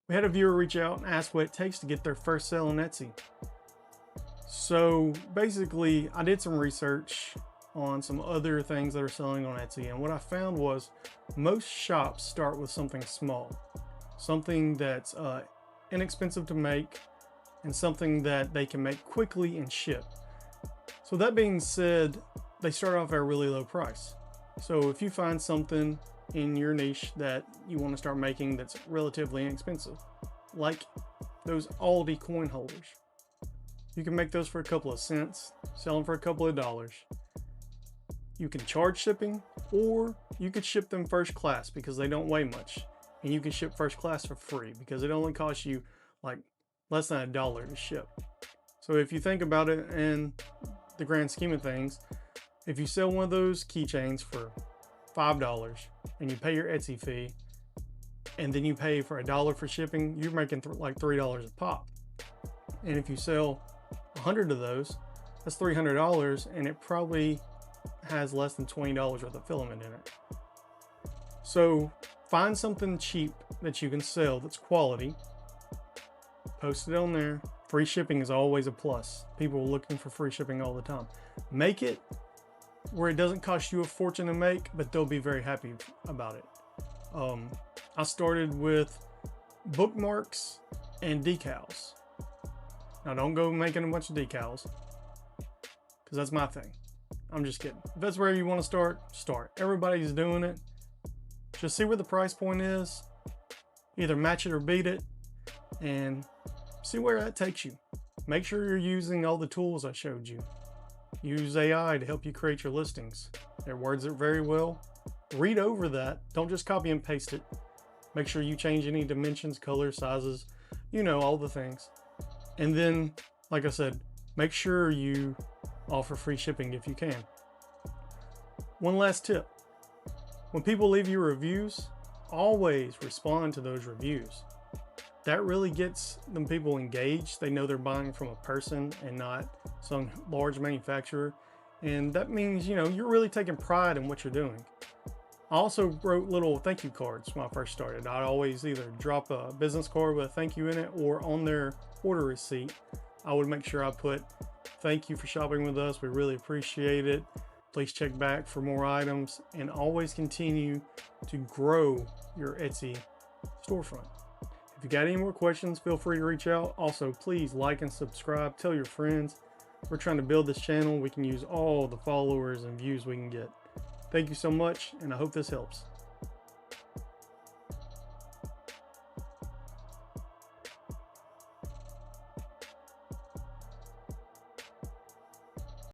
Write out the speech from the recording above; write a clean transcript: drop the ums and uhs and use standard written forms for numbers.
We had a viewer reach out and ask what it takes to get their first sale on Etsy. So basically, I did some research on some other things that are selling on Etsy, and what I found was most shops start with something small, something that's inexpensive to make, and something that they can make quickly and ship. So that being said, they start off at a really low price. So if you find something in your niche that you want to start making that's relatively inexpensive, like those Aldi coin holders, you can make those for a couple of cents, sell them for a couple of dollars. You can charge shipping, or you could ship them first class because they don't weigh much, and you can ship first class for free because it only costs you like less than $1 to ship. So if you think about it in the grand scheme of things, if you sell one of those keychains for $5 and you pay your Etsy fee, and then you pay for $1 for shipping, you're making like $3 a pop. And if you sell 100 of those, that's $300, and it probably has less than $20 worth of filament in it. So find something cheap that you can sell that's quality, post it on there. Free shipping is always a plus. People are looking for free shipping all the time. Make it where it doesn't cost you a fortune to make, but they'll be very happy about it. I started with bookmarks and decals. Now don't go making a bunch of decals, because that's my thing. I'm just kidding. If that's where you want to start, start. Everybody's doing it. Just see where the price point is. Either match it or beat it, and see where that takes you. Make sure you're using all the tools I showed you. Use AI to help you create your listings. It words it very well. Read over that. Don't just copy and paste it. Make sure you change any dimensions, colors, sizes, all the things. And then, like I said, make sure you offer free shipping if you can. One last tip. When people leave you reviews, always respond to those reviews. That really gets them people engaged. They know they're buying from a person and not some large manufacturer. And that means, you're really taking pride in what you're doing. I also wrote little thank you cards when I first started. I'd always either drop a business card with a thank you in it, or on their order receipt, I would make sure I put thank you for shopping with us. We really appreciate it. Please check back for more items, and always continue to grow your Etsy storefront. If you got any more questions, feel free to reach out. Also, please like and subscribe. Tell your friends. We're trying to build this channel. We can use all the followers and views we can get. Thank you so much, and I hope this helps.